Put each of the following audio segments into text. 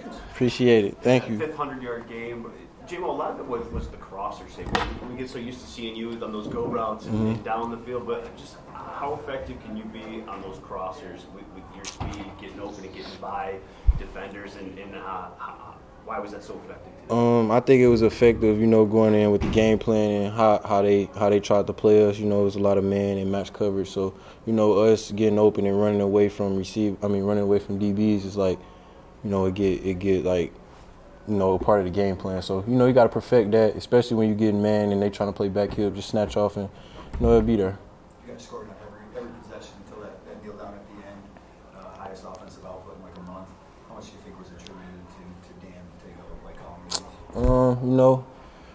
Congratulations. Appreciate it. Thank you. 500-yard game. J-Mo, a lot of it was the crosser save. We get so used to seeing you on those go routes and down the field, but just how effective can you be on those crossers with your speed, getting open and getting by defenders, and why was that so effective? I think it was effective, going in with the game plan and how they tried to play us. It was a lot of man and match coverage. So, us getting open and running away from DBs is like, it get like, part of the game plan. So, you got to perfect that, especially when you're getting man and they trying to play back heel, just snatch off and, it'll be there. You got to score enough every possession until that kneel down at the end. Highest offensive output in like a month. How much do you think was attributed to Dan taking over play calling?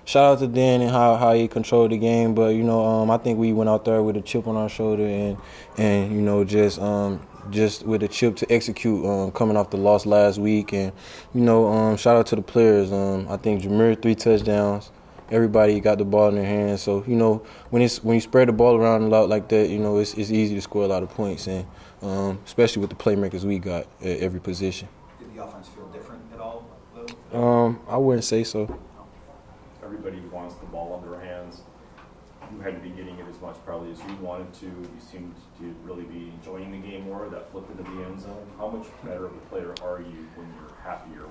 Shout out to Dan and how he controlled the game, but I think we went out there with a chip on our shoulder and just with a chip to execute coming off the loss last week, and shout out to the players. I think Jahmyr 3 touchdowns. Everybody got the ball in their hands, so when you spread the ball around a lot like that, it's easy to score a lot of points, and especially with the playmakers we got at every position. Did the offense feel different at all, though? I wouldn't say so. Everybody wants the ball in their hands. You hadn't been getting it as much probably as you wanted to. You seemed to really be enjoying the game more, that flip into the end zone. How much better of a player are you when you're happier?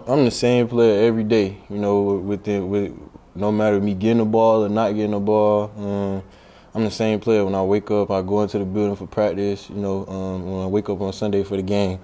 I'm the same player every day, with no matter me getting the ball or not getting the ball. I'm the same player when I wake up. I go into the building for practice, when I wake up on Sunday for the game.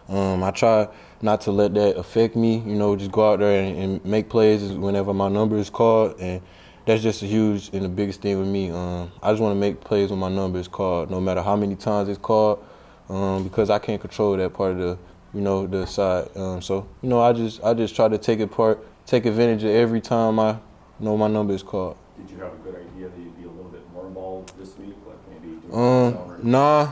I try not to let that affect me, just go out there and make plays whenever my number is called, and that's just a huge and the biggest thing with me. I just want to make plays when my number is called, no matter how many times it's called, because I can't control that part of the side. So I just try to take advantage of every time I know my number is called. Did you have a good idea that you'd be a little bit more involved this week, like maybe? Nah,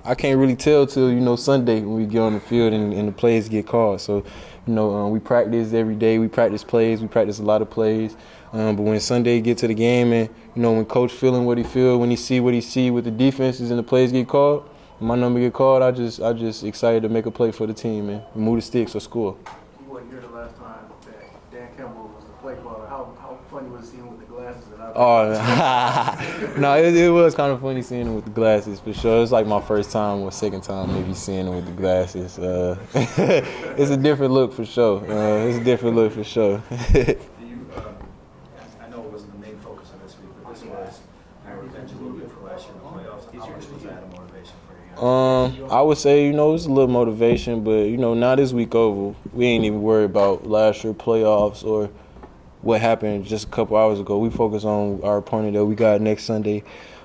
I can't really tell till Sunday when we get on the field and the plays get called. So we practice every day. We practice plays. We practice a lot of plays. But when Sunday get to the game and when coach feeling what he feel, when he see what he see with the defenses and the plays get called, when my number get called, I just excited to make a play for the team and move the sticks or score. You weren't here the last time that Dan Campbell was the play caller. How funny was it seeing him with the glasses? No, it was kind of funny seeing him with the glasses for sure. It's like my first time or second time maybe seeing him with the glasses. It's a different look for sure. It's a different look for sure. I know it wasn't the main focus of this week, but this was revenge a little bit for last year in the playoffs. How much was that a motivation for you? I would say, it's a little motivation, but, now this week over, we ain't even worried about last year playoffs or what happened just a couple hours ago. We focus on our opponent that we got next Sunday.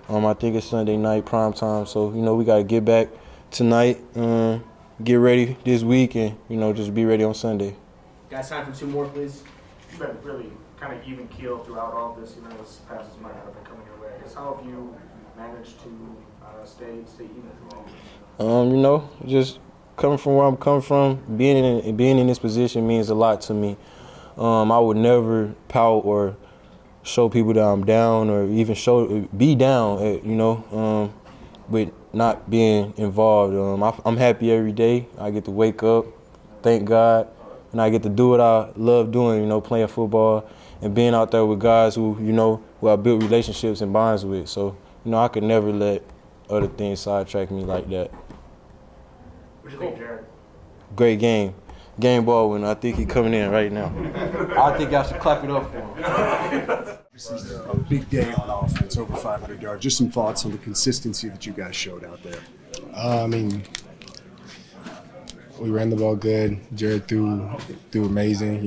I think it's Sunday night, prime time. So, we got to get back tonight, get ready this week, and, just be ready on Sunday. Guys, time for 2 more, please. You've been really kind of even keeled throughout all this. This passes might not have been coming your way. I guess how have you managed to stay even through all this? Just coming from where I'm coming from, being in this position means a lot to me. I would never pout or show people that I'm down or even be down, with not being involved. I'm happy every day. I get to wake up, thank God, and I get to do what I love doing, playing football and being out there with guys who I built relationships and bonds with. So, I could never let other things sidetrack me like that. What do you think, Jared? Great game. Game ball winner. I think he's coming in right now. I think y'all should clap it up for him. This is a big day on offense, over 500 yards. Just some thoughts on the consistency that you guys showed out there. We ran the ball good. Jared threw amazing.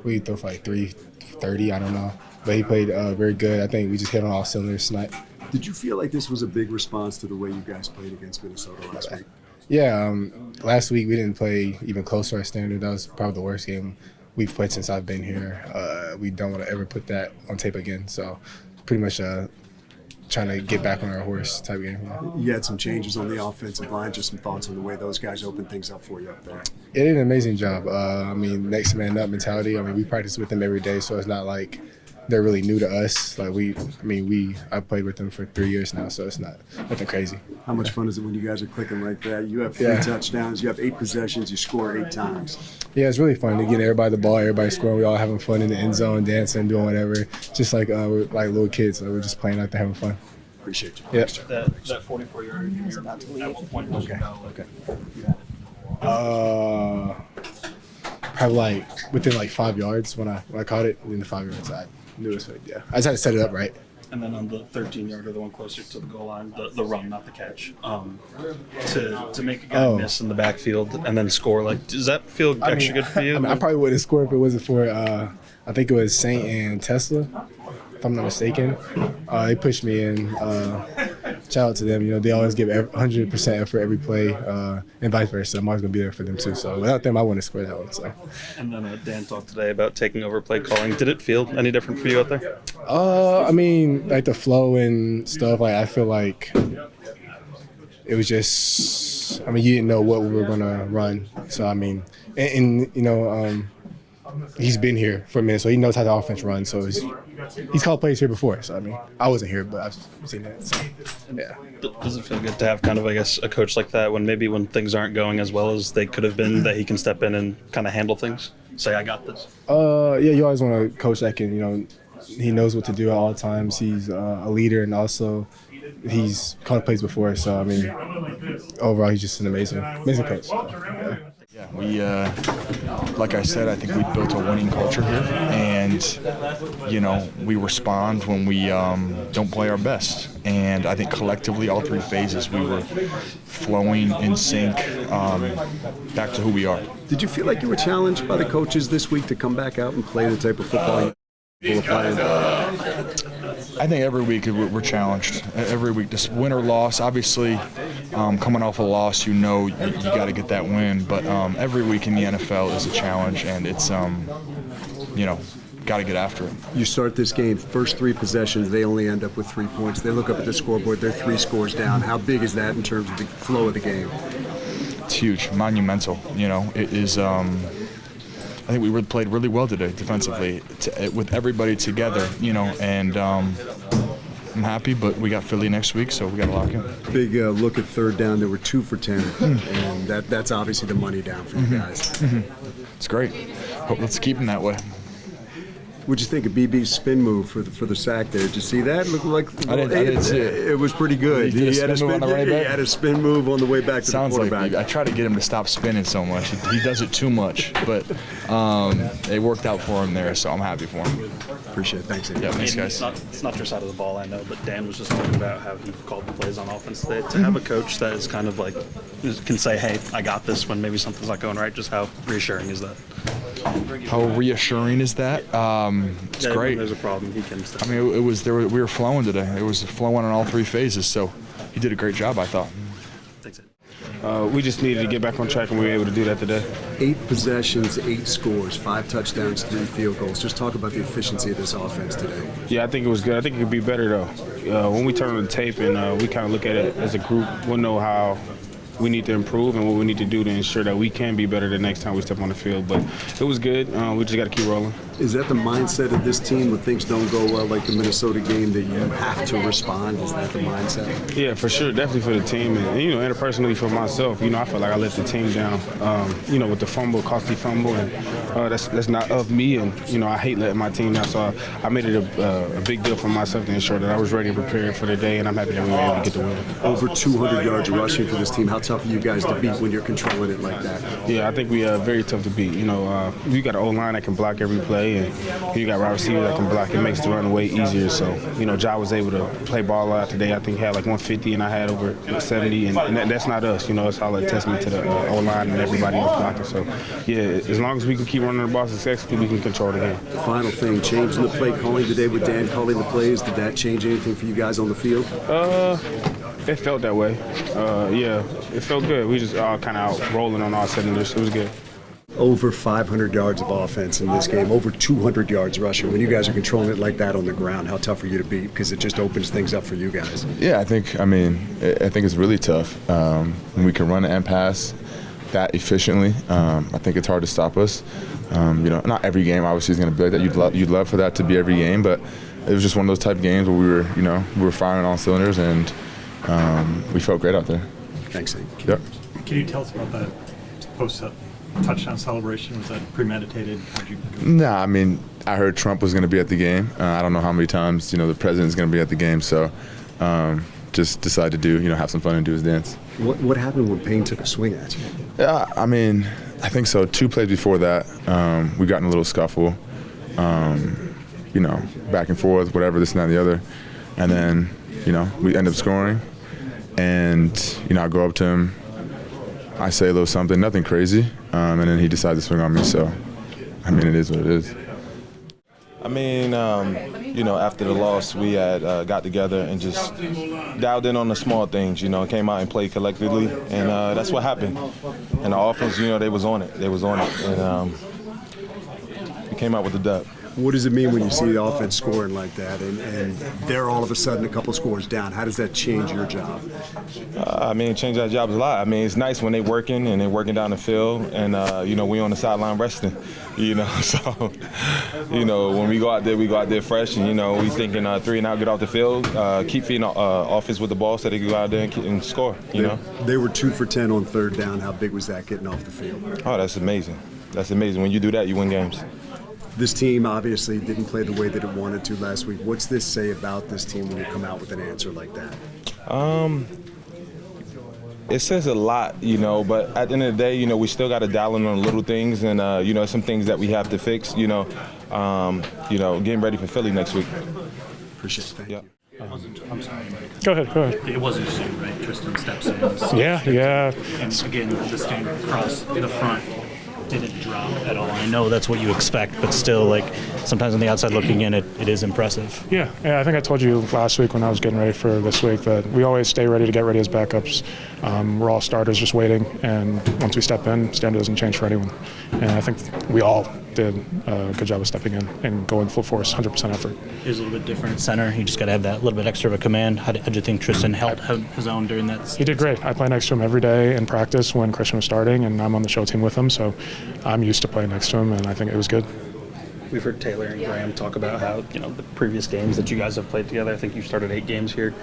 We threw for like 330, I don't know. But he played very good. I think we just hit on all cylinders tonight. Did you feel like this was a big response to the way you guys played against Minnesota last week? Yeah, last week we didn't play even close to our standard. That was probably the worst game we've played since I've been here. We don't want to ever put that on tape again. So pretty much trying to get back on our horse type game. Yeah. You had some changes on the offensive line. Just some thoughts on the way those guys opened things up for you up there. They did an amazing job. Next man up mentality. We practice with them every day, so it's not like they're really new to us. Like I played with them for 3 years now, so it's not nothing crazy. How much fun is it when you guys are clicking like that? You have 3 touchdowns, you have 8 possessions, you score 8 times. Yeah, it's really fun to get everybody the ball, everybody scoring. We all having fun in the end zone, dancing, doing whatever. Just like we're like little kids, so we're just playing out there having fun. Appreciate you. Yeah. That 44-yarder, at what point did you know? Okay. Probably like within like 5 yards when I caught it. Within the 5 yards, I knew it was fake. Yeah, I just had to set it up right. And then on the 13-yarder, the one closer to the goal line, the run, not the catch, to make a guy miss in the backfield and then score, like, does that feel extra good for you? I probably wouldn't have scored if it wasn't for I think it was St and Tesla, if I'm not mistaken. They pushed me in. Shout out to them. You know, they always give 100% effort every play, and vice versa. I'm always gonna be there for them too. So without them, I wouldn't have scored that one. So. And then Dan talked today about taking over play calling. Did it feel any different for you out there? I mean, like the flow and stuff. Like I feel like it was just. I mean, you didn't know what we were gonna run. So I mean, and you know, he's been here for a minute, so he knows how the offense runs. So he's called plays here before. So I mean, I wasn't here, but I've seen that. So, yeah. Does it feel good to have kind of, I guess, a coach like that when things aren't going as well as they could have been, that he can step in and kind of handle things? Say, I got this. Yeah, you always want a coach that can, you know, he knows what to do at all times. He's a leader, and also he's called plays before. So I mean, overall, he's just an amazing coach. So, yeah, we, like I said, I think we built a winning culture here, and, you know, we respond when we don't play our best. And I think collectively, all 3 phases, we were flowing in sync back to who we are. Did you feel like you were challenged by the coaches this week to come back out and play the type of football you were playing? I think every week we're challenged. Every week, just win or loss. Obviously, coming off a loss, you know you got to get that win. But every week in the NFL is a challenge, and it's you know, got to get after it. You start this game, first 3 possessions, they only end up with 3 points. They look up at the scoreboard, they're 3 scores down. How big is that in terms of the flow of the game? It's huge, monumental. You know, it is. I think we played really well today defensively with everybody together, you know, and I'm happy, but we got Philly next week, so we got to lock in. Big look at third down. There were 2 for 10, and that's obviously the money down for you guys. It's great. Hope let's keep them that way. What'd you think of BB's spin move for the sack there? Did you see that? Looked like I didn't see it. It was pretty good. He had a spin move on the way back to the quarterback. Like I try to get him to stop spinning so much. He does it too much, but it worked out for him there, so I'm happy for him. Appreciate it. Thanks, Aidan. Yeah, thanks, guys. It's not your side of the ball, I know, but Dan was just talking about how he called the plays on offense today. To have a coach that is kind of like can say, "Hey, I got this," when maybe something's not going right. Just how reassuring is that? How reassuring is that? It's great. When there's a problem, he can. I mean, we were flowing today. It was flowing on all 3 phases, so he did a great job, I thought. Thanks. We just needed to get back on track, and we were able to do that today. 8 possessions, 8 scores, 5 touchdowns, 3 field goals. Just talk about the efficiency of this offense today. Yeah, I think it was good. I think it could be better, though. When we turn on the tape and we kind of look at it as a group, we'll know how we need to improve and what we need to do to ensure that we can be better the next time we step on the field. But it was good. We just got to keep rolling. Is that the mindset of this team when things don't go well, like the Minnesota game, that you have to respond? Is that the mindset? Yeah, for sure. Definitely for the team. And you know, interpersonally for myself, you know, I feel like I let the team down, you know, with the fumble, costly fumble. And that's not of me. And, you know, I hate letting my team down. So I made it a big deal for myself to ensure that I was ready and prepared for the day. And I'm happy that we were able to get the win. Over 200 yards rushing for this team. How tough are you guys to beat when you're controlling it like that? Yeah, I think we are very tough to beat. You know, you got an O-line that can block every play, and you got wide receivers that can block. It makes the run way easier. So, you know, Ja was able to play ball out today. I think he had like 150, and I had over 70, and that's not us. You know, it's all a testament to the O-line and everybody else blocking. So, yeah, as long as we can keep running the ball successfully, we can control the game. The final thing, changing the play calling today with Dan calling the plays, did that change anything for you guys on the field? It felt that way. Yeah, it felt good. We just all kind of out rolling on all cylinders. It was good. Over 500 yards of offense in this game, over 200 yards rushing. When you guys are controlling it like that on the ground, how tough are you to beat? Because it just opens things up for you guys. Yeah, I think it's really tough. When we can run and pass, that efficiently. I think it's hard to stop us. Not every game obviously is going to be like that. You'd love for that to be every game, but it was just one of those type of games where we were firing on all cylinders, and we felt great out there. Thanks, Ed. Yep. Can you tell us about that post-touchdown celebration? Was that premeditated? Nah, I mean, I heard Trump was going to be at the game. I don't know how many times the president's going to be at the game, so just decided to have some fun and do his dance. What happened when Payne took a swing at you? Yeah, I mean, I think so. 2 plays before that, we got in a little scuffle, back and forth, whatever, this and that and the other. And then, we end up scoring. And, I go up to him, I say a little something, nothing crazy, and then he decides to swing on me. So, I mean, it is what it is. I mean, after the loss, we had got together and just dialed in on the small things, came out and played collectively, and that's what happened. And the offense, they was on it. And we came out with the dub. What does it mean when you see the offense scoring like that and they're all of a sudden a couple scores down? How does that change your job? Change our jobs a lot. I mean, it's nice when they're working and they're working down the field and, we on the sideline resting, So, when we go out there fresh and, we thinking 3 and out, get off the field, keep feeding offense with the ball so they can go out there and score, They were 2 for 10 on 3rd down. How big was that getting off the field? Oh, that's amazing. That's amazing. When you do that, you win games. This team obviously didn't play the way that it wanted to last week. What's this say about this team when you come out with an answer like that? It says a lot, but at the end of the day, we still got to dial in on little things and, some things that we have to fix, getting ready for Philly next week. Appreciate it. Thank you. I'm sorry. Go ahead. It wasn't just you, right? Tristan steps in. Yeah. And again, the stand across the front didn't drop at all. I know that's what you expect, but still, sometimes on the outside looking in, it is impressive. Yeah, I think I told you last week when I was getting ready for this week that we always stay ready to get ready as backups. We're all starters just waiting, and once we step in, standard doesn't change for anyone. And I think we all did a good job of stepping in and going full force, 100% effort. It was a little bit different at center. You just got to have that little bit extra of a command. How did you think Tristan held his own during that? He did great. I play next to him every day in practice when Christian was starting, and I'm on the show team with him, so I'm used to playing next to him, and I think it was good. We've heard Taylor and Graham talk about how, the previous games that you guys have played together, I think you started 8 games here,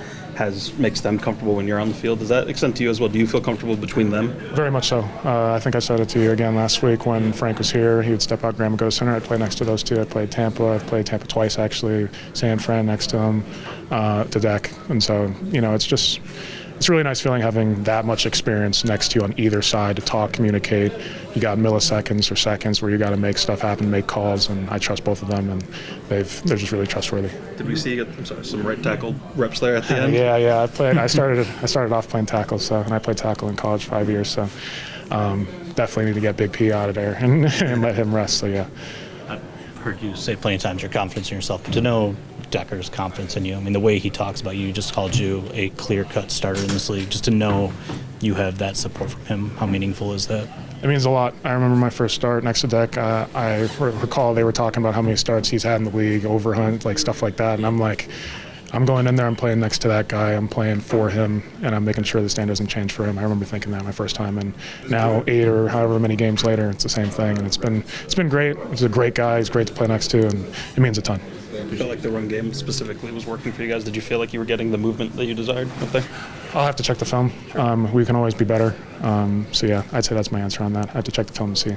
makes them comfortable when you're on the field. Does that extend to you as well? Do you feel comfortable between them? Very much so. I think I said it to you again last week when Frank was here. He would step out, Graham would go to center. I'd play next to those two. I played Tampa. I've played Tampa twice, actually. San Fran next to him, to deck. And so, it's a really nice feeling having that much experience next to you on either side to talk, communicate. You got milliseconds or seconds where you got to make stuff happen, make calls, and I trust both of them, and they're just really trustworthy. Did we see some right tackle reps there at the end? Yeah. I started off playing tackle, and I played tackle in college 5 years, so definitely need to get Big P out of there and let him rest. So yeah. I've heard you say plenty of times your confidence in yourself, but to know Decker's confidence in you. I mean, the way he talks about you, just called you a clear-cut starter in this league. Just to know you have that support from him, how meaningful is that? It means a lot. I remember my first start next to Deck. I recall they were talking about how many starts he's had in the league, overhunt, stuff like that. And I'm like, I'm going in there, I'm playing next to that guy, I'm playing for him, and I'm making sure the stand doesn't change for him. I remember thinking that my first time, and now 8 or however many games later, it's the same thing. And it's been great. He's a great guy. He's great to play next to, and it means a ton. Do you feel like the run game specifically was working for you guys? Did you feel like you were getting the movement that you desired up there? I'll have to check the film. We can always be better. So yeah, I'd say that's my answer on that. I have to check the film to see.